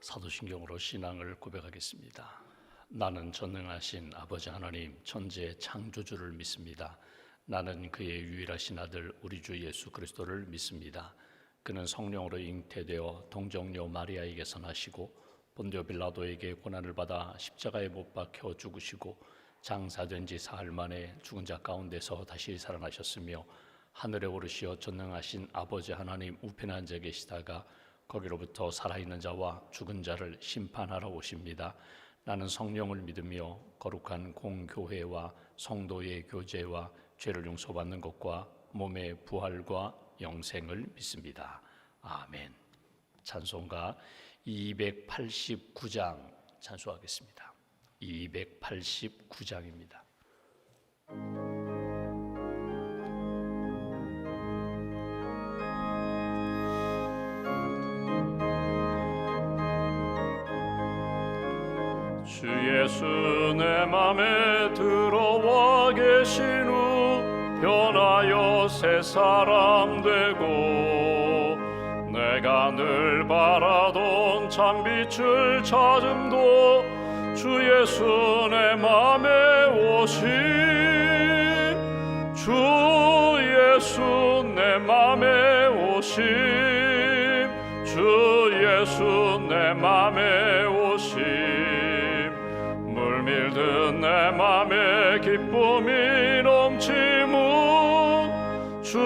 사도신경으로 신앙을 고백하겠습니다. 나는 전능하신 아버지 하나님 천지의 창조주를 믿습니다. 나는 그의 유일하신 아들 우리 주 예수 그리스도를 믿습니다. 그는 성령으로 잉태되어 동정녀 마리아에게서 나시고 본디오 빌라도에게 고난을 받아 십자가에 못 박혀 죽으시고 장사된 지 사흘 만에 죽은 자 가운데서 다시 살아나셨으며 하늘에 오르시어 전능하신 아버지 하나님 우편에 앉아 계시다가 거기로부터 살아있는 자와 죽은 자를 심판하러 오십니다. 나는 성령을 믿으며 거룩한 공교회와 성도의 교제와 죄를 용서받는 것과 몸의 부활과 영생을 믿습니다. 아멘. 찬송가 289장 찬송하겠습니다. 289장입니다. 주 예수 내 맘에 들어와 계신 후 변하여 새 사람 되고 내가 늘 바라던 참빛을 찾음도 주 예수 내 맘에 오심 주 예수 내 맘에 오심 주 예수 내 맘에 오심 물밀듯 내 맘에 기쁨이 넘치문 주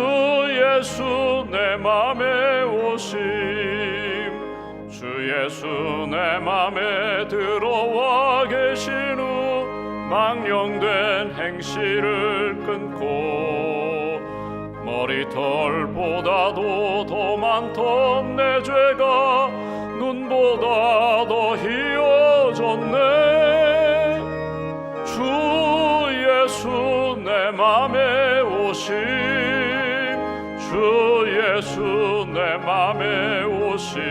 예수 내 맘에 오심 주 예수 내 맘에 들어와 계신 후 망령된 행실을 끊고 머리털보다도 더 많던 내 죄가 눈보다 더 희어졌네 주 예수 내 맘에 오심 주 예수 내 맘에 오심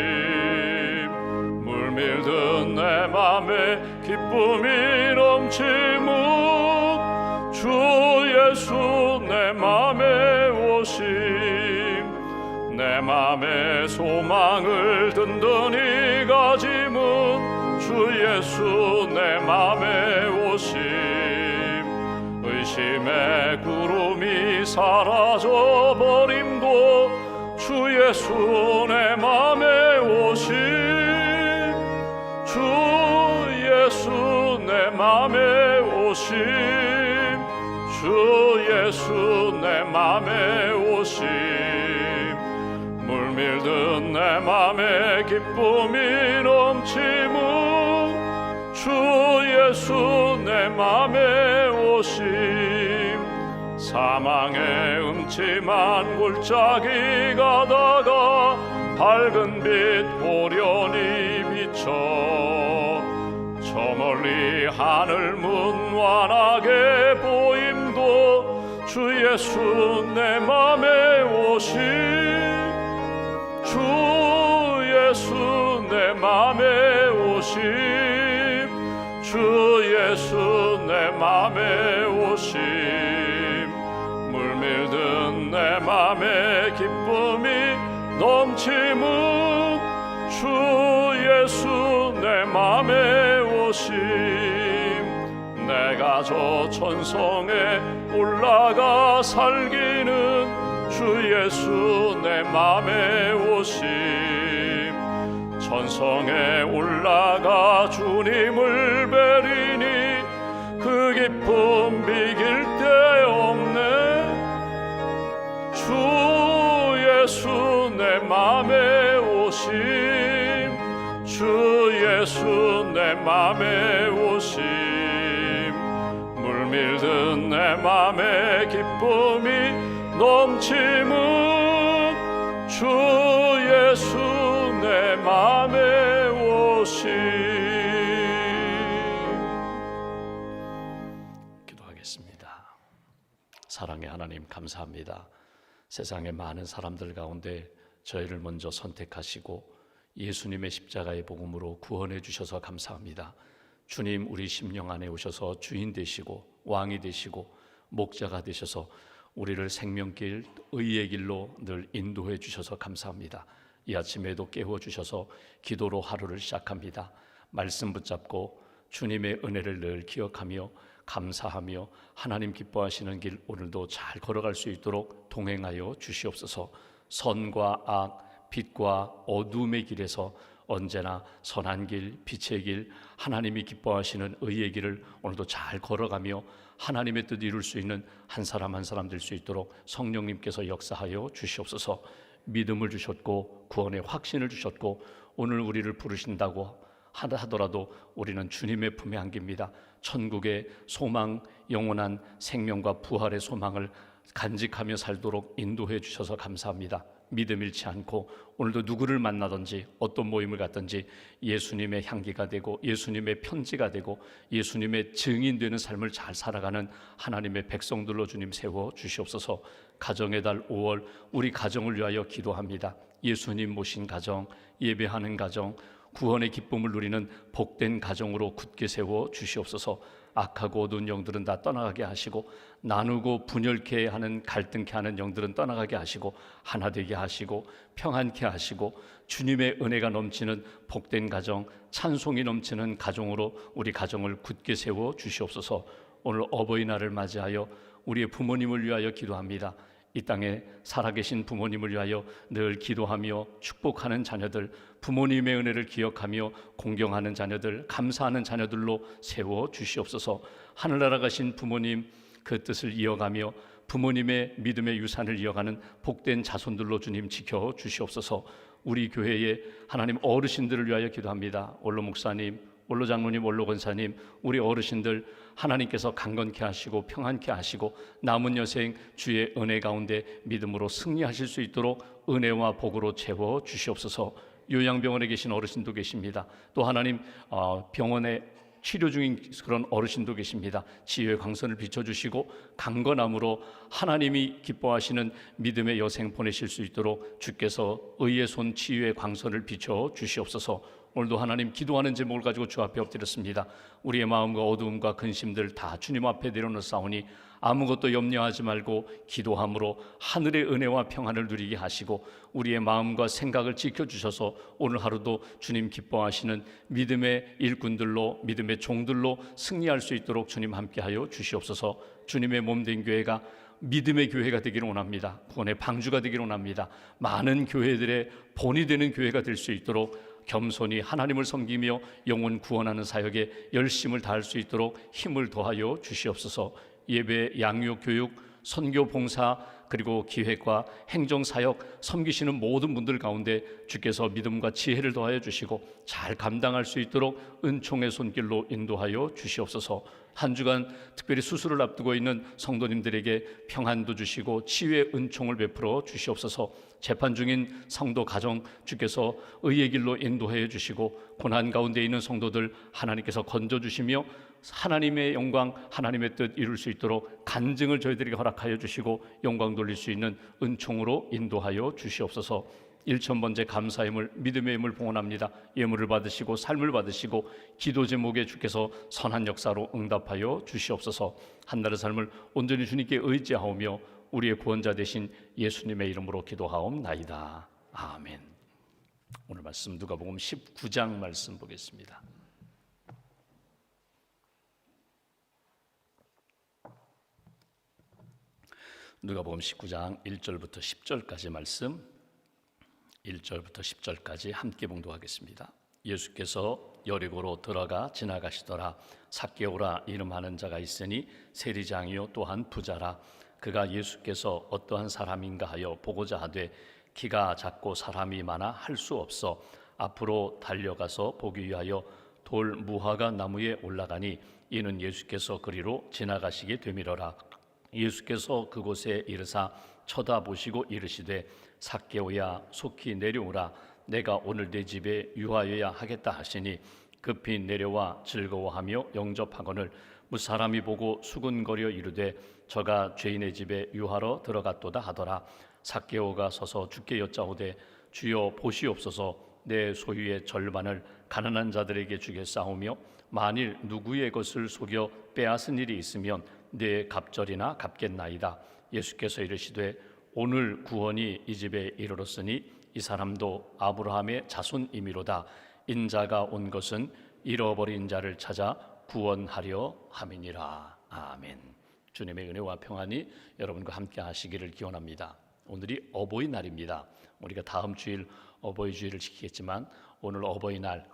물밀듯 내 맘에 기쁨이 넘치문 주 예수 내 맘에 오심 내 맘에 소망을 든든히 가지문 주 예수 내 맘에 오심 의심의 구름이 사라져버림도 주 예수 내 맘에 오심 주 예수 내 맘에 오심 주 예수 내 맘에 오심 물밀듯 내 맘에 기쁨이 넘치문 주 예수 내 맘에 오심 사망의 음침한 골짜기 가다가 밝은 빛 보련히 비쳐 저 멀리 하늘 문 환하게 보임도 주 예수 내 맘에 오심 주 예수 내 맘에 오심 주 예수 내 맘에 오심 물밀듯 내 맘에 기쁨이 넘치문 주 예수 내 맘에 오심 내가 저 천성에 올라가 살기는 주 예수 내 맘에 오심 천성에 올라가 주님을 뵈리니 그 기쁨 비길 데 없네 주 예수 내 맘에 오심 주 예수 내 맘에 오심 물밀듯 내 맘에 기쁨이 넘치문 주 예수 내 맘에 오심 기도하겠습니다. 사랑의 하나님 감사합니다. 세상의 많은 사람들 가운데 저희를 먼저 선택하시고 예수님의 십자가의 복음으로 구원해 주셔서 감사합니다. 주님 우리 심령 안에 오셔서 주인 되시고 왕이 되시고 목자가 되셔서 우리를 생명길 의의 길로 늘 인도해 주셔서 감사합니다. 이 아침에도 깨워주셔서 기도로 하루를 시작합니다. 말씀 붙잡고 주님의 은혜를 늘 기억하며 감사하며 하나님 기뻐하시는 길 오늘도 잘 걸어갈 수 있도록 동행하여 주시옵소서. 선과 악, 빛과 어둠의 길에서 언제나 선한 길, 빛의 길, 하나님이 기뻐하시는 의의 길을 오늘도 잘 걸어가며 하나님의 뜻 이룰 수 있는 한 사람 한 사람 될 수 있도록 성령님께서 역사하여 주시옵소서. 믿음을 주셨고 구원의 확신을 주셨고 오늘 우리를 부르신다고 하더라도 우리는 주님의 품에 안깁니다. 천국의 소망, 영원한 생명과 부활의 소망을 간직하며 살도록 인도해 주셔서 감사합니다. 믿음 잃지 않고 오늘도 누구를 만나든지 어떤 모임을 갔든지 예수님의 향기가 되고 예수님의 편지가 되고 예수님의 증인되는 삶을 잘 살아가는 하나님의 백성들로 주님 세워 주시옵소서. 가정의 달 5월 우리 가정을 위하여 기도합니다. 예수님 모신 가정, 예배하는 가정, 구원의 기쁨을 누리는 복된 가정으로 굳게 세워 주시옵소서. 악하고 어두운 영들은 다 떠나가게 하시고 나누고 분열케 하는 갈등케 하는 영들은 떠나가게 하시고 하나 되게 하시고 평안케 하시고 주님의 은혜가 넘치는 복된 가정, 찬송이 넘치는 가정으로 우리 가정을 굳게 세워 주시옵소서. 오늘 어버이날을 맞이하여 우리의 부모님을 위하여 기도합니다. 이 땅에 살아계신 부모님을 위하여 늘 기도하며 축복하는 자녀들, 부모님의 은혜를 기억하며 공경하는 자녀들, 감사하는 자녀들로 세워 주시옵소서. 하늘나라 가신 부모님 그 뜻을 이어가며 부모님의 믿음의 유산을 이어가는 복된 자손들로 주님 지켜 주시옵소서. 우리 교회의 하나님 어르신들을 위하여 기도합니다. 원로 목사님, 원로 장로님, 원로 권사님, 우리 어르신들 하나님께서 강건케 하시고 평안케 하시고 남은 여생 주의 은혜 가운데 믿음으로 승리하실 수 있도록 은혜와 복으로 채워 주시옵소서. 요양병원에 계신 어르신도 계십니다. 또 하나님 병원에 치료 중인 그런 어르신도 계십니다. 치유의 광선을 비춰주시고 강건함으로 하나님이 기뻐하시는 믿음의 여생 보내실 수 있도록 주께서 의의 손 치유의 광선을 비춰 주시옵소서. 오늘도 하나님 기도하는 제목을 가지고 주 앞에 엎드렸습니다. 우리의 마음과 어두움과 근심들 다 주님 앞에 내려놓사오니 아무것도 염려하지 말고 기도함으로 하늘의 은혜와 평안을 누리게 하시고 우리의 마음과 생각을 지켜주셔서 오늘 하루도 주님 기뻐하시는 믿음의 일꾼들로 믿음의 종들로 승리할 수 있도록 주님 함께하여 주시옵소서. 주님의 몸된 교회가 믿음의 교회가 되기를 원합니다. 구원의 방주가 되기를 원합니다. 많은 교회들의 본이 되는 교회가 될 수 있도록 겸손히 하나님을 섬기며 영혼 구원하는 사역에 열심을 다할 수 있도록 힘을 더하여 주시옵소서. 예배, 양육, 교육, 선교, 봉사 그리고 기획과 행정사역 섬기시는 모든 분들 가운데 주께서 믿음과 지혜를 더하여 주시고 잘 감당할 수 있도록 은총의 손길로 인도하여 주시옵소서. 한 주간 특별히 수술을 앞두고 있는 성도님들에게 평안도 주시고 치유의 은총을 베풀어 주시옵소서. 재판 중인 성도 가정 주께서 의의 길로 인도하여 주시고 고난 가운데 있는 성도들 하나님께서 건져주시며 하나님의 영광 하나님의 뜻 이룰 수 있도록 간증을 저희들에게 허락하여 주시고 영광 돌릴 수 있는 은총으로 인도하여 주시옵소서. 1000번째 감사의 힘을 믿음의 힘을 봉헌합니다. 예물을 받으시고 삶을 받으시고 기도 제목에 주께서 선한 역사로 응답하여 주시옵소서. 한 날의 삶을 온전히 주님께 의지하오며 우리의 구원자 되신 예수님의 이름으로 기도하옵나이다. 아멘. 오늘 말씀 누가복음 19장 말씀 보겠습니다. 누가복음 19장 1절부터 10절까지 말씀 1절부터 10절까지 함께 봉독하겠습니다. 예수께서 여리고로 들어가 지나가시더라. 삭개오라 이름하는 자가 있으니 세리장이요 또한 부자라. 그가 예수께서 어떠한 사람인가 하여 보고자 하되 키가 작고 사람이 많아 할 수 없어 앞으로 달려가서 보기 위하여 돌 무화과 나무에 올라가니 이는 예수께서 그리로 지나가시게 되밀어라. 예수께서 그곳에 이르사 쳐다보시고 이르시되 삭개오야 속히 내려오라. 내가 오늘 내 집에 유하여야 하겠다 하시니 급히 내려와 즐거워하며 영접하거늘 무사람이 보고 수군거려 이르되 저가 죄인의 집에 유하러 들어갔도다 하더라. 삭개오가 서서 주께 여짜오되 주여 보시옵소서. 내 소유의 절반을 가난한 자들에게 주겠사오며 만일 누구의 것을 속여 빼앗은 일이 있으면 내 갑절이나 갚겠나이다. 예수께서 이르시되 오늘 구원이 이 집에 이르렀으니 이 사람도 아브라함의 자손이미로다. 인자가 온 것은 잃어버린 자를 찾아 구원하려 함이니라. 아멘. 주님의 은혜와 평안이 여러분과 함께 하시기를 기원합니다. 오늘이 어버이날입니다. 우리가 다음 주일 어버이 주일을 지키겠지만 오늘 어버이날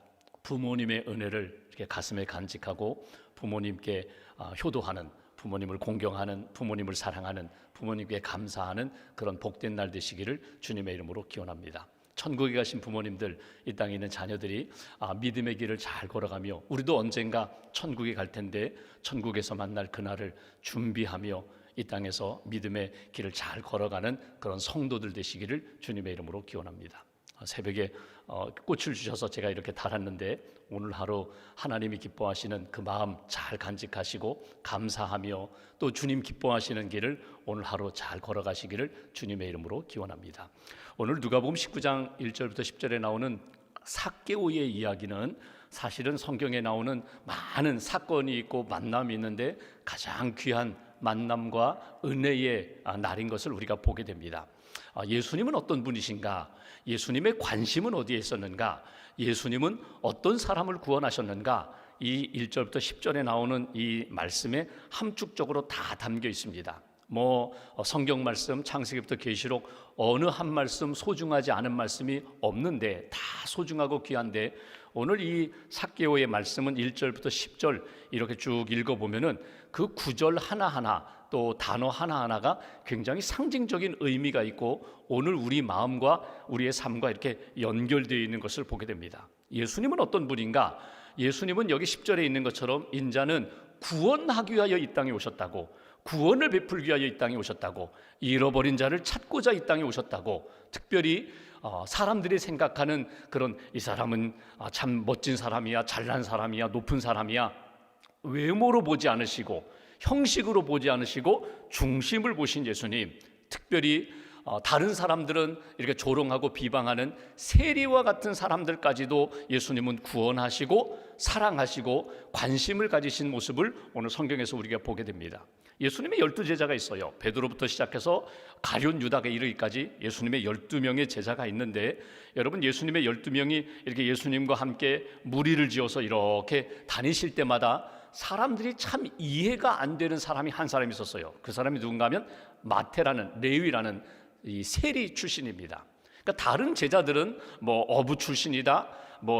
부모님의 은혜를 이렇게 가슴에 간직하고 부모님께 효도하는, 부모님을 공경하는, 부모님을 사랑하는, 부모님께 감사하는 그런 복된 날 되시기를 주님의 이름으로 기원합니다. 천국에 가신 부모님들, 이 땅에 있는 자녀들이 믿음의 길을 잘 걸어가며 우리도 언젠가 천국에 갈 텐데 천국에서 만날 그날을 준비하며 이 땅에서 믿음의 길을 잘 걸어가는 그런 성도들 되시기를 주님의 이름으로 기원합니다. 새벽에 꽃을 주셔서 제가 이렇게 달았는데 오늘 하루 하나님이 기뻐하시는 그 마음 잘 간직하시고 감사하며 또 주님 기뻐하시는 길을 오늘 하루 잘 걸어가시기를 주님의 이름으로 기원합니다. 오늘 누가복음 19장 1절부터 10절에 나오는 삭개오의 이야기는 사실은 성경에 나오는 많은 사건이 있고 만남이 있는데 가장 귀한 만남과 은혜의 날인 것을 우리가 보게 됩니다. 예수님은 어떤 분이신가? 예수님의 관심은 어디에 있었는가? 예수님은 어떤 사람을 구원하셨는가? 이 1절부터 10절에 나오는 이 말씀에 함축적으로 다 담겨 있습니다. 성경 말씀 창세기부터 계시록 어느 한 말씀 소중하지 않은 말씀이 없는데 다 소중하고 귀한데 오늘 이 삭개오의 말씀은 1절부터 10절 이렇게 쭉 읽어보면은 그 구절 하나하나 또 단어 하나하나가 굉장히 상징적인 의미가 있고 오늘 우리 마음과 우리의 삶과 이렇게 연결되어 있는 것을 보게 됩니다. 예수님은 어떤 분인가? 예수님은 여기 10절에 있는 것처럼 인자는 구원하기 위하여 이 땅에 오셨다고, 구원을 베풀기 위하여 이 땅에 오셨다고, 잃어버린 자를 찾고자 이 땅에 오셨다고, 특별히 사람들이 생각하는 그런 이 사람은 참 멋진 사람이야, 잘난 사람이야, 높은 사람이야, 외모로 보지 않으시고 형식으로 보지 않으시고 중심을 보신 예수님, 특별히 다른 사람들은 이렇게 조롱하고 비방하는 세리와 같은 사람들까지도 예수님은 구원하시고 사랑하시고 관심을 가지신 모습을 오늘 성경에서 우리가 보게 됩니다. 예수님의 12제자가 있어요. 베드로부터 시작해서 가룟 유다에 이르기까지 예수님의 12명의 제자가 있는데 여러분, 예수님의 12명이 이렇게 예수님과 함께 무리를 지어서 이렇게 다니실 때마다 사람들이 참 이해가 안 되는 사람이 한 사람이 있었어요. 그 사람이 누군가 하면 마태라는, 레위라는 이 세리 출신입니다. 그러니까 다른 제자들은 어부 출신이다,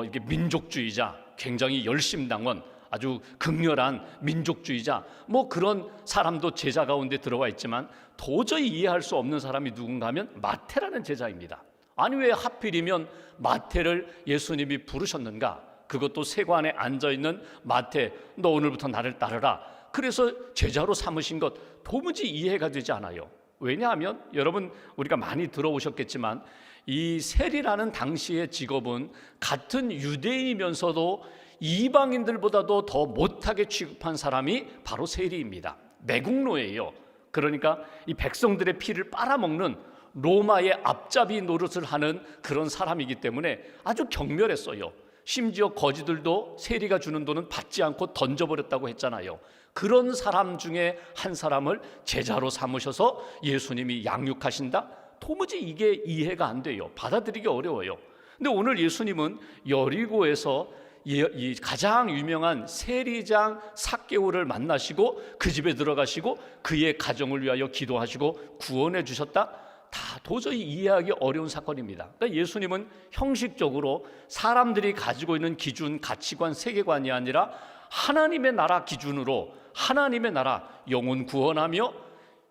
이렇게 민족주의자, 굉장히 열심당원, 아주 극렬한 민족주의자, 그런 사람도 제자 가운데 들어와 있지만 도저히 이해할 수 없는 사람이 누군가 하면 마태라는 제자입니다. 아니 왜 하필이면 마태를 예수님이 부르셨는가? 그것도 세관에 앉아있는 마태, 너 오늘부터 나를 따르라. 그래서 제자로 삼으신 것 도무지 이해가 되지 않아요. 왜냐하면 여러분, 우리가 많이 들어오셨겠지만 이 세리라는 당시의 직업은 같은 유대인이면서도 이방인들보다도 더 못하게 취급한 사람이 바로 세리입니다. 매국노예요. 그러니까 이 백성들의 피를 빨아먹는 로마의 앞잡이 노릇을 하는 그런 사람이기 때문에 아주 경멸했어요. 심지어 거지들도 세리가 주는 돈은 받지 않고 던져버렸다고 했잖아요. 그런 사람 중에 한 사람을 제자로 삼으셔서 예수님이 양육하신다? 도무지 이게 이해가 안 돼요. 받아들이기 어려워요. 근데 오늘 예수님은 여리고에서 이 가장 유명한 세리장 삭개오를 만나시고 그 집에 들어가시고 그의 가정을 위하여 기도하시고 구원해 주셨다? 다 도저히 이해하기 어려운 사건입니다. 그러니까 예수님은 형식적으로 사람들이 가지고 있는 기준, 가치관, 세계관이 아니라 하나님의 나라 기준으로 하나님의 나라, 영혼 구원하며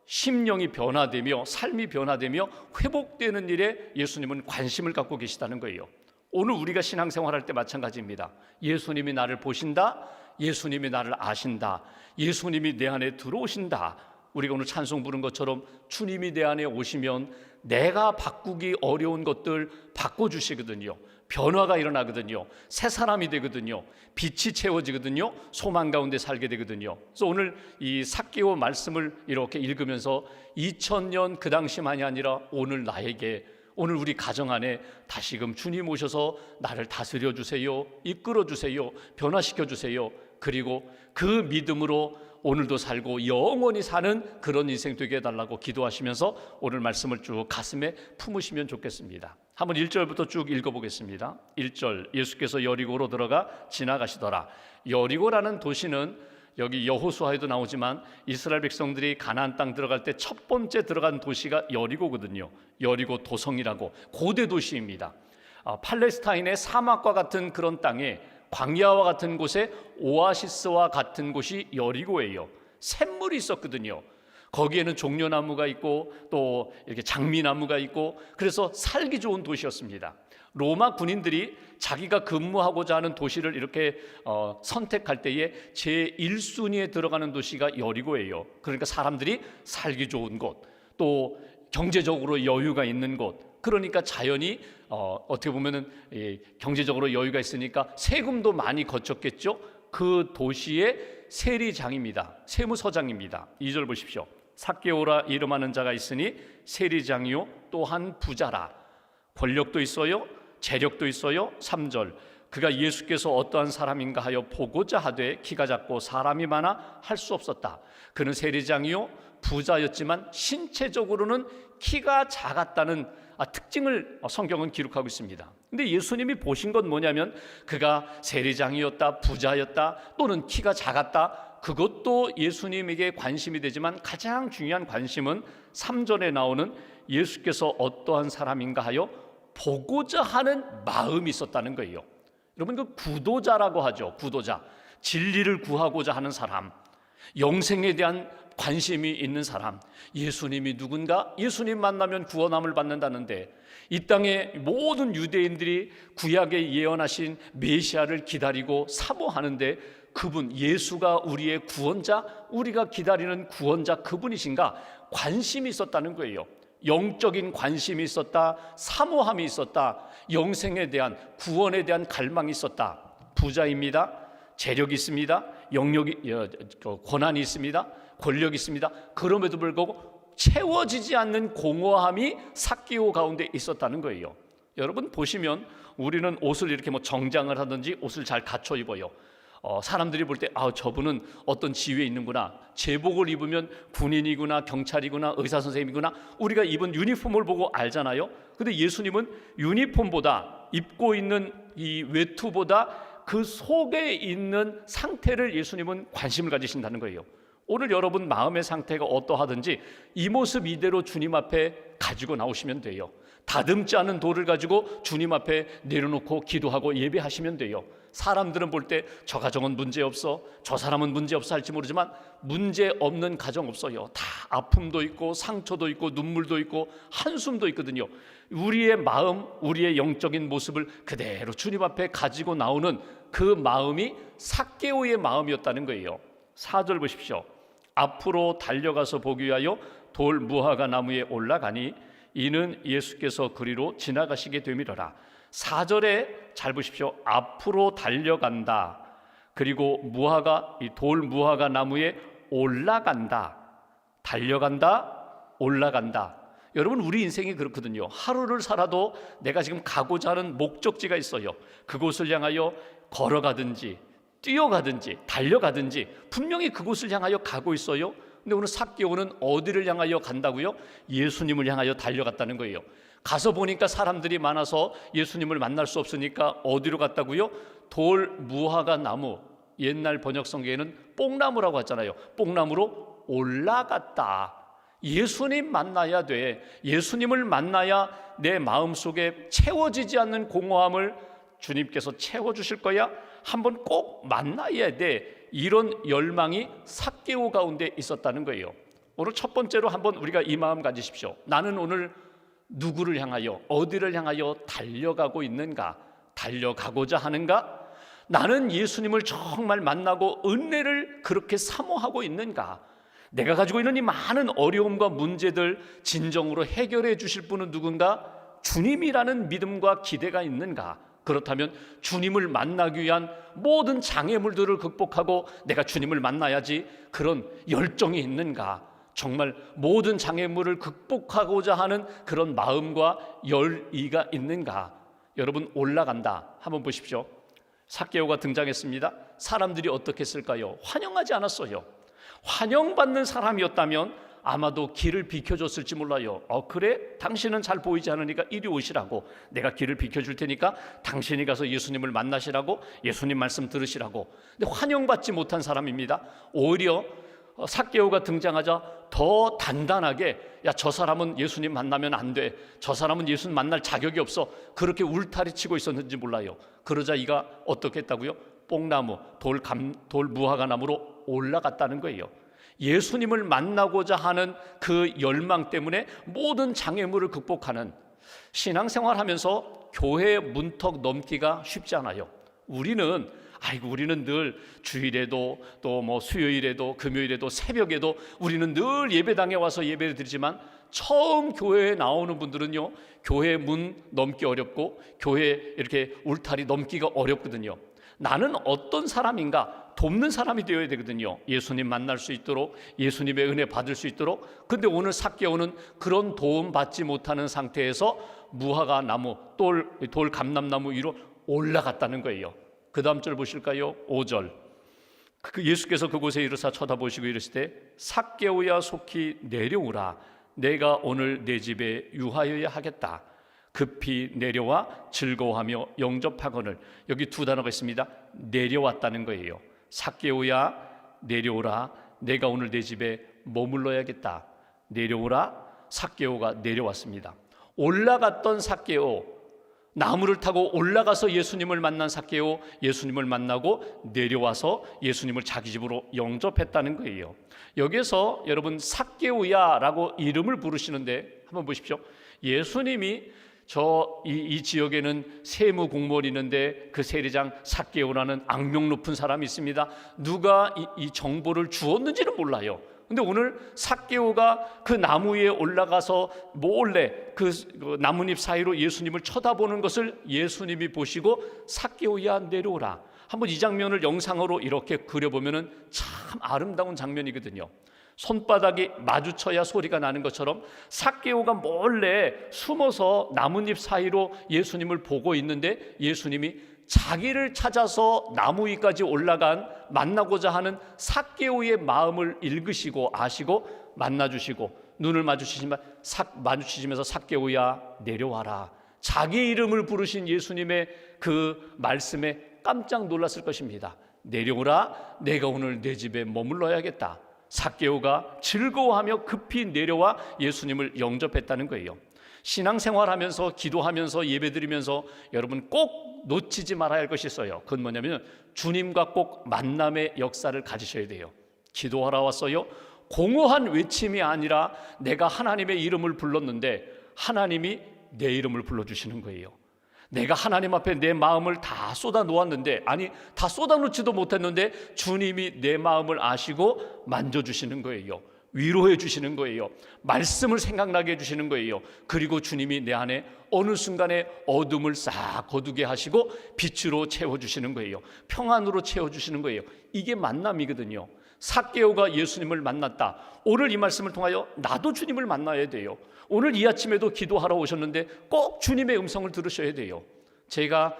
심령이 변화되며 삶이 변화되며 회복되는 일에 예수님은 관심을 갖고 계시다는 거예요. 오늘 우리가 신앙생활할 때 마찬가지입니다. 예수님이 나를 보신다, 예수님이 나를 아신다, 예수님이 내 안에 들어오신다. 우리가 오늘 찬송 부른 것처럼 주님이 내 안에 오시면 내가 바꾸기 어려운 것들 바꿔주시거든요. 변화가 일어나거든요. 새 사람이 되거든요. 빛이 채워지거든요. 소망 가운데 살게 되거든요. 그래서 오늘 이 삭개오 말씀을 이렇게 읽으면서 2000년 그 당시만이 아니라 오늘 나에게, 오늘 우리 가정 안에 다시금 주님 오셔서 나를 다스려 주세요, 이끌어 주세요, 변화시켜 주세요. 그리고 그 믿음으로 오늘도 살고 영원히 사는 그런 인생 되게 해달라고 기도하시면서 오늘 말씀을 쭉 가슴에 품으시면 좋겠습니다. 한번 1절부터 쭉 읽어보겠습니다. 1절, 예수께서 여리고로 들어가 지나가시더라. 여리고라는 도시는 여기 여호수아에도 나오지만 이스라엘 백성들이 가나안 땅 들어갈 때 첫 번째 들어간 도시가 여리고거든요. 여리고 도성이라고 고대 도시입니다. 팔레스타인의 사막과 같은 그런 땅에, 광야와 같은 곳에 오아시스와 같은 곳이 여리고예요. 샘물이 있었거든요. 거기에는 종려나무가 있고 또 이렇게 장미나무가 있고, 그래서 살기 좋은 도시였습니다. 로마 군인들이 자기가 근무하고자 하는 도시를 이렇게 선택할 때에 제1순위에 들어가는 도시가 여리고예요. 그러니까 사람들이 살기 좋은 곳, 또 경제적으로 여유가 있는 곳, 그러니까 자연이 어떻게 보면은 경제적으로 여유가 있으니까 세금도 많이 거쳤겠죠. 그 도시의 세리장입니다. 세무서장입니다. 2절 보십시오. 삭개오라 이름하는 자가 있으니 세리장이요 또한 부자라. 권력도 있어요, 재력도 있어요. 3절, 그가 예수께서 어떠한 사람인가 하여 보고자 하되 키가 작고 사람이 많아 할 수 없었다. 그는 세리장이요 부자였지만 신체적으로는 키가 작았다는 특징을 성경은 기록하고 있습니다. 근데 예수님이 보신 건 뭐냐면 그가 세리장이었다, 부자였다, 또는 키가 작았다, 그것도 예수님에게 관심이 되지만 가장 중요한 관심은 3절에 나오는 예수께서 어떠한 사람인가 하여 보고자 하는 마음이 있었다는 거예요. 여러분, 그 구도자라고 하죠. 구도자, 진리를 구하고자 하는 사람, 영생에 대한 관심이 있는 사람. 예수님이 누군가? 예수님 만나면 구원함을 받는다는데, 이 땅의 모든 유대인들이 구약에 예언하신 메시아를 기다리고 사모하는데, 그분 예수가 우리의 구원자, 우리가 기다리는 구원자 그분이신가? 관심이 있었다는 거예요. 영적인 관심이 있었다, 사모함이 있었다, 영생에 대한, 구원에 대한 갈망이 있었다. 부자입니다. 재력이 있습니다. 영역이, 권한이 있습니다. 권력이 있습니다. 그럼에도 불구하고 채워지지 않는 공허함이 삭개오 가운데 있었다는 거예요. 여러분 보시면 우리는 옷을 이렇게 정장을 하든지 옷을 잘 갖춰 입어요. 사람들이 볼 때 저분은 어떤 지위에 있는구나, 제복을 입으면 군인이구나, 경찰이구나, 의사선생님이구나, 우리가 입은 유니폼을 보고 알잖아요. 근데 예수님은 유니폼보다, 입고 있는 이 외투보다 그 속에 있는 상태를 예수님은 관심을 가지신다는 거예요. 오늘 여러분 마음의 상태가 어떠하든지 이 모습 이대로 주님 앞에 가지고 나오시면 돼요. 다듬지 않은 돌을 가지고 주님 앞에 내려놓고 기도하고 예배하시면 돼요. 사람들은 볼 때 저 가정은 문제없어, 저 사람은 문제없어 할지 모르지만 문제없는 가정 없어요. 다 아픔도 있고 상처도 있고 눈물도 있고 한숨도 있거든요. 우리의 마음, 우리의 영적인 모습을 그대로 주님 앞에 가지고 나오는 그 마음이 삭개오의 마음이었다는 거예요. 4절 보십시오. 앞으로 달려가서 보기 위하여 돌 무화과 나무에 올라가니 이는 예수께서 그리로 지나가시게 되미러라. 4절에 잘 보십시오. 앞으로 달려간다. 그리고 이 돌 무화과 나무에 올라간다. 달려간다, 올라간다. 여러분, 우리 인생이 그렇거든요. 하루를 살아도 내가 지금 가고자 하는 목적지가 있어요. 그곳을 향하여 걸어가든지 뛰어가든지 달려가든지 분명히 그곳을 향하여 가고 있어요. 근데 오늘 삭개오는 어디를 향하여 간다고요? 예수님을 향하여 달려갔다는 거예요. 가서 보니까 사람들이 많아서 예수님을 만날 수 없으니까 어디로 갔다고요? 돌 무화과 나무, 옛날 번역 성경에는 뽕나무라고 하잖아요. 뽕나무로 올라갔다. 예수님 만나야 돼. 예수님을 만나야 내 마음속에 채워지지 않는 공허함을 주님께서 채워주실 거야. 한번 꼭 만나야 돼. 이런 열망이 삭개오 가운데 있었다는 거예요. 오늘 첫 번째로 한번 우리가 이 마음 가지십시오. 나는 오늘 누구를 향하여, 어디를 향하여 달려가고 있는가? 달려가고자 하는가? 나는 예수님을 정말 만나고 은혜를 그렇게 사모하고 있는가? 내가 가지고 있는 이 많은 어려움과 문제들 진정으로 해결해 주실 분은 누군가? 주님이라는 믿음과 기대가 있는가? 그렇다면 주님을 만나기 위한 모든 장애물들을 극복하고 내가 주님을 만나야지, 그런 열정이 있는가? 정말 모든 장애물을 극복하고자 하는 그런 마음과 열의가 있는가? 여러분, 올라간다. 한번 보십시오. 삭개오가 등장했습니다. 사람들이 어떻게 했을까요? 환영하지 않았어요. 환영받는 사람이었다면 아마도 길을 비켜줬을지 몰라요. 그래? 당신은 잘 보이지 않으니까 이리 오시라고, 내가 길을 비켜줄 테니까 당신이 가서 예수님을 만나시라고, 예수님 말씀 들으시라고. 근데 환영받지 못한 사람입니다. 오히려 삭개오가 등장하자 더 단단하게, 야, 저 사람은 예수님 만나면 안 돼, 저 사람은 예수님 만날 자격이 없어, 그렇게 울타리치고 있었는지 몰라요. 그러자 이가 어떻게 했다고요? 뽕나무, 돌 무화과나무로 올라갔다는 거예요. 예수님을 만나고자 하는 그 열망 때문에 모든 장애물을 극복하는, 신앙생활하면서 교회 문턱 넘기가 쉽지 않아요. 우리는 늘 주일에도 또 뭐 수요일에도 이금요일에도 새벽에도 우리는 늘 예배당에 와서 예배를 드리지만, 처음 교회에 나오는 분들은요, 교회 문 넘기 어렵고 교회 이렇게 울타리 넘기가 어렵거든요. 나는 어떤 사람인가 돕는 사람이 되어야 되거든요. 예수님 만날 수 있도록, 예수님의 은혜 받을 수 있도록. 근데 오늘 삭개오는 그런 도움 받지 못하는 상태에서 무화과 나무, 돌 감람나무 위로 올라갔다는 거예요. 그 다음 절 보실까요? 5절. 예수께서 그곳에 이르사 쳐다보시고 이르시되 삭개오야 속히 내려오라, 내가 오늘 내 집에 유하여야 하겠다. 급히 내려와 즐거워하며 영접하거늘. 여기 두 단어가 있습니다. 내려왔다는 거예요. 삭개오야 내려오라, 내가 오늘 내 집에 머물러야겠다. 내려오라. 삭개오가 내려왔습니다. 올라갔던 삭개오, 나무를 타고 올라가서 예수님을 만난 삭개오, 예수님을 만나고 내려와서 예수님을 자기 집으로 영접했다는 거예요. 여기서 여러분 삭개오야 라고 이름을 부르시는데 한번 보십시오. 예수님이 이 지역에는 세무 공무원이 있는데 그 세리장 삭개오라는 악명 높은 사람이 있습니다. 누가 이 정보를 주었는지는 몰라요. 근데 오늘 삭개오가 그 나무 위에 올라가서 몰래 그 나뭇잎 사이로 예수님을 쳐다보는 것을 예수님이 보시고 삭개오야 내려오라. 한번 이 장면을 영상으로 이렇게 그려보면 참 아름다운 장면이거든요. 손바닥이 마주쳐야 소리가 나는 것처럼 삭개오가 몰래 숨어서 나뭇잎 사이로 예수님을 보고 있는데, 예수님이 자기를 찾아서 나무 위까지 올라간 만나고자 하는 삭개오의 마음을 읽으시고 아시고 만나주시고 눈을 마주치시면서 삭개오야 내려와라, 자기 이름을 부르신 예수님의 그 말씀에 깜짝 놀랐을 것입니다. 내려오라, 내가 오늘 내 집에 머물러야겠다. 삭개오가 즐거워하며 급히 내려와 예수님을 영접했다는 거예요. 신앙생활하면서 기도하면서 예배드리면서 여러분 꼭 놓치지 말아야 할 것이 있어요. 그건 뭐냐면 주님과 꼭 만남의 역사를 가지셔야 돼요. 기도하러 왔어요? 공허한 외침이 아니라 내가 하나님의 이름을 불렀는데 하나님이 내 이름을 불러주시는 거예요. 내가 하나님 앞에 내 마음을 다 쏟아 놓았는데, 아니 다 쏟아 놓지도 못했는데 주님이 내 마음을 아시고 만져주시는 거예요. 위로해 주시는 거예요. 말씀을 생각나게 해주시는 거예요. 그리고 주님이 내 안에 어느 순간에 어둠을 싹 거두게 하시고 빛으로 채워주시는 거예요. 평안으로 채워주시는 거예요. 이게 만남이거든요. 삭개오가 예수님을 만났다. 오늘 이 말씀을 통하여 나도 주님을 만나야 돼요. 오늘 이 아침에도 기도하러 오셨는데 꼭 주님의 음성을 들으셔야 돼요. 제가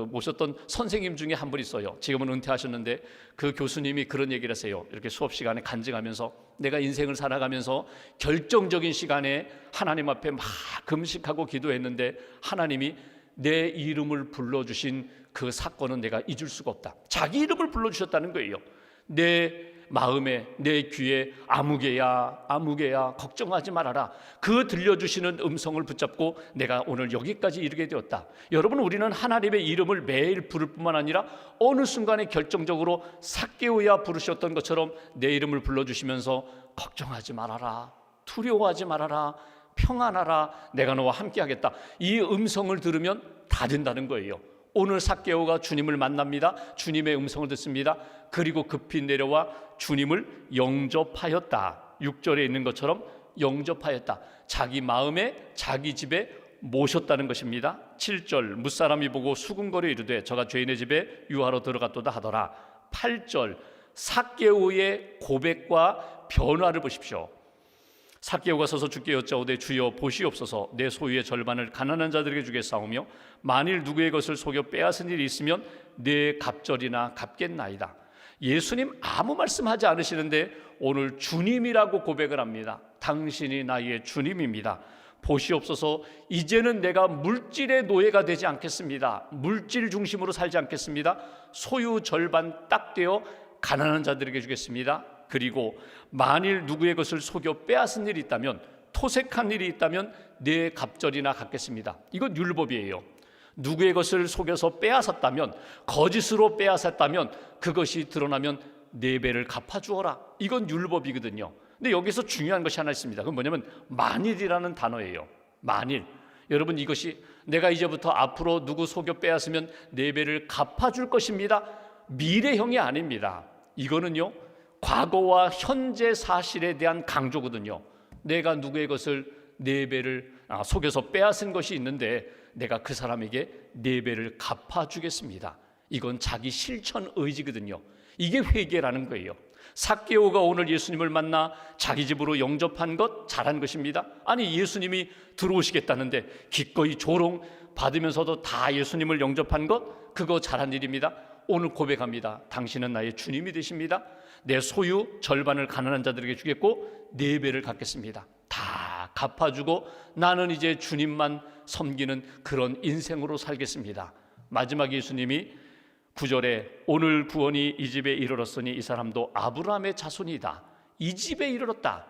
모셨던 선생님 중에 한 분 있어요. 지금은 은퇴하셨는데 그 교수님이 그런 얘기를 하세요. 이렇게 수업 시간에 간증하면서 내가 인생을 살아가면서 결정적인 시간에 하나님 앞에 막 금식하고 기도했는데 하나님이 내 이름을 불러주신 그 사건은 내가 잊을 수가 없다. 자기 이름을 불러주셨다는 거예요. 내 마음에, 내 귀에 아무개야 걱정하지 말아라, 그 들려주시는 음성을 붙잡고 내가 오늘 여기까지 이르게 되었다. 여러분, 우리는 하나님의 이름을 매일 부를 뿐만 아니라 어느 순간에 결정적으로 삭개오야 부르셨던 것처럼 내 이름을 불러주시면서 걱정하지 말아라, 두려워하지 말아라, 평안하라, 내가 너와 함께하겠다. 이 음성을 들으면 다 된다는 거예요. 오늘 삭개오가 주님을 만납니다. 주님의 음성을 듣습니다. 그리고 급히 내려와 주님을 영접하였다. 6절에 있는 것처럼 영접하였다. 자기 마음에 자기 집에 모셨다는 것입니다. 7절, 무사람이 보고 수군거려 이르되 저가 죄인의 집에 유하러 들어갔도다 하더라. 8절, 삭개오의 고백과 변화를 보십시오. 삭개오가 서서 주께 여짜오되 주여 보시옵소서, 내 소유의 절반을 가난한 자들에게 주겠사오며 만일 누구의 것을 속여 빼앗은 일이 있으면 내 갑절이나 갚겠나이다. 예수님 아무 말씀하지 않으시는데 오늘 주님이라고 고백을 합니다. 당신이 나의 주님입니다. 보시옵소서, 이제는 내가 물질의 노예가 되지 않겠습니다. 물질 중심으로 살지 않겠습니다. 소유 절반 딱 떼어 가난한 자들에게 주겠습니다. 그리고 만일 누구의 것을 속여 빼앗은 일이 있다면, 토색한 일이 있다면 내 갑절이나 갚겠습니다. 이건 율법이에요. 누구의 것을 속여서 빼앗았다면, 거짓으로 빼앗았다면 그것이 드러나면 네 배를 갚아주어라. 이건 율법이거든요. 근데 여기서 중요한 것이 하나 있습니다. 그건 뭐냐면 만일이라는 단어예요. 만일. 여러분, 이것이 내가 이제부터 앞으로 누구 속여 빼앗으면 네 배를 갚아줄 것입니다. 미래형이 아닙니다. 이거는요, 과거와 현재 사실에 대한 강조거든요. 내가 누구의 것을 네 배를 속여서 빼앗은 것이 있는데 내가 그 사람에게 네 배를 갚아주겠습니다. 이건 자기 실천 의지거든요. 이게 회개라는 거예요. 삭개오가 오늘 예수님을 만나 자기 집으로 영접한 것 잘한 것입니다. 아니, 예수님이 들어오시겠다는데 기꺼이 조롱 받으면서도 다 예수님을 영접한 것, 그거 잘한 일입니다. 오늘 고백합니다. 당신은 나의 주님이 되십니다. 내 소유 절반을 가난한 자들에게 주겠고 네 배를 갚겠습니다. 다 갚아주고 나는 이제 주님만 섬기는 그런 인생으로 살겠습니다. 마지막 예수님이 9절에 오늘 구원이 이 집에 이르렀으니 이 사람도 아브라함의 자손이다. 이 집에 이르렀다.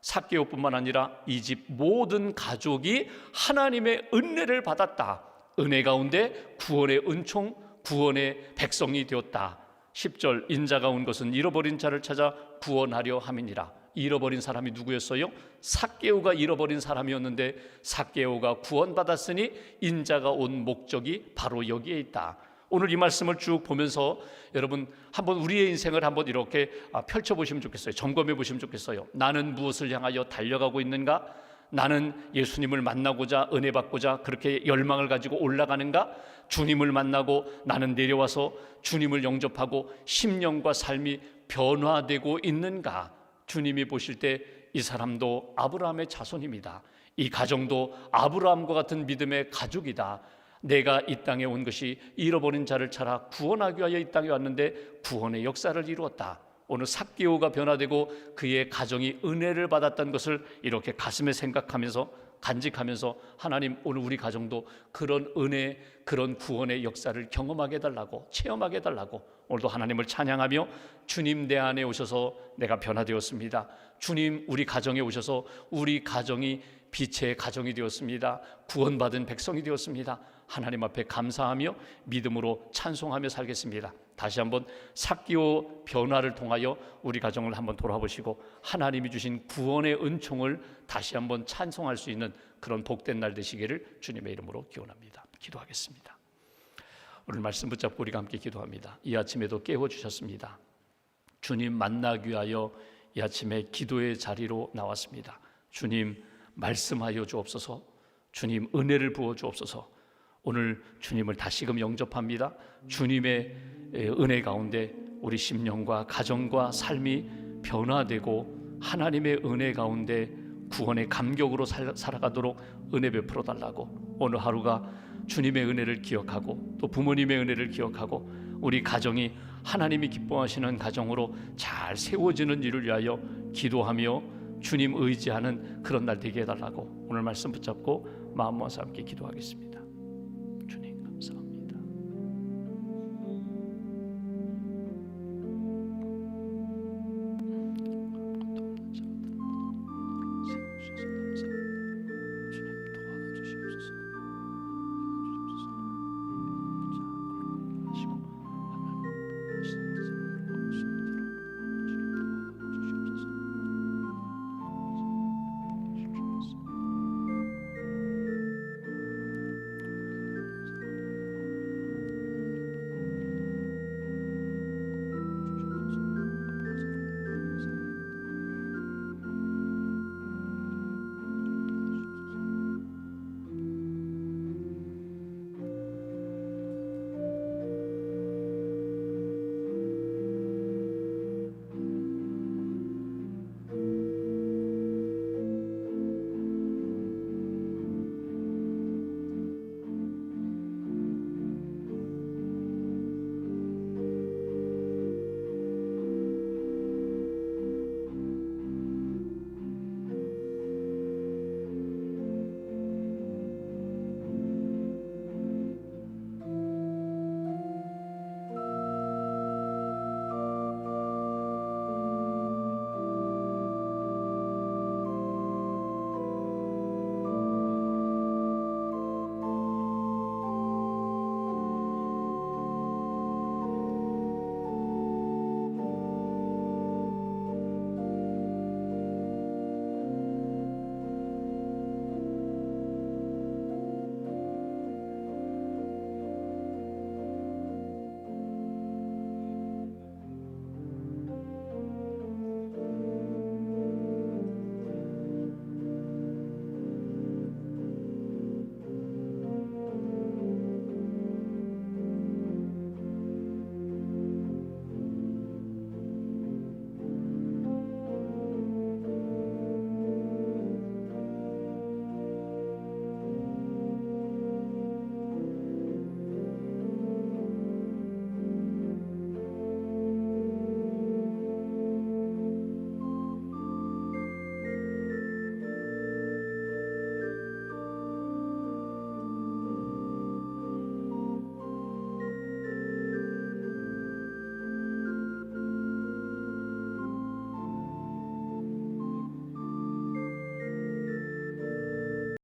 삭개오뿐만 아니라 이 집 모든 가족이 하나님의 은혜를 받았다. 은혜 가운데 구원의 은총, 구원의 백성이 되었다. 10절 인자가 온 것은 잃어버린 자를 찾아 구원하려 함이니라. 잃어버린 사람이 누구였어요? 삭개오가 잃어버린 사람이었는데 삭개오가 구원받았으니 인자가 온 목적이 바로 여기에 있다. 오늘 이 말씀을 쭉 보면서 여러분 한번 우리의 인생을 한번 이렇게 펼쳐보시면 좋겠어요. 점검해 보시면 좋겠어요. 나는 무엇을 향하여 달려가고 있는가? 나는 예수님을 만나고자 은혜 받고자 그렇게 열망을 가지고 올라가는가? 주님을 만나고 나는 내려와서 주님을 영접하고 심령과 삶이 변화되고 있는가? 주님이 보실 때 이 사람도 아브라함의 자손입니다. 이 가정도 아브라함과 같은 믿음의 가족이다. 내가 이 땅에 온 것이 잃어버린 자를 찾아 구원하기 위하여 이 땅에 왔는데 구원의 역사를 이루었다. 오늘 삭개오가 변화되고 그의 가정이 은혜를 받았던 것을 이렇게 가슴에 생각하면서 간직하면서 하나님, 오늘 우리 가정도 그런 은혜, 그런 구원의 역사를 경험하게 해달라고, 체험하게 해달라고 오늘도 하나님을 찬양하며 주님 내 안에 오셔서 내가 변화되었습니다. 주님 우리 가정에 오셔서 우리 가정이 빛의 가정이 되었습니다. 구원받은 백성이 되었습니다. 하나님 앞에 감사하며 믿음으로 찬송하며 살겠습니다. 다시 한번 삭개오 변화를 통하여 우리 가정을 한번 돌아보시고 하나님이 주신 구원의 은총을 다시 한번 찬송할 수 있는 그런 복된 날 되시기를 주님의 이름으로 기원합니다. 기도하겠습니다. 오늘 말씀 붙잡고 우리가 함께 기도합니다. 이 아침에도 깨워주셨습니다. 주님 만나기 위하여 이 아침에 기도의 자리로 나왔습니다. 주님 말씀하여 주옵소서. 주님 은혜를 부어 주옵소서. 오늘 주님을 다시금 영접합니다. 주님의 은혜 가운데 우리 심령과 가정과 삶이 변화되고 하나님의 은혜 가운데 구원의 감격으로 살아가도록 은혜 베풀어 달라고, 오늘 하루가 주님의 은혜를 기억하고 또 부모님의 은혜를 기억하고 우리 가정이 하나님이 기뻐하시는 가정으로 잘 세워지는 일을 위하여 기도하며 주님 의지하는 그런 날 되게 해달라고 오늘 말씀 붙잡고 마음 모아서 함께 기도하겠습니다.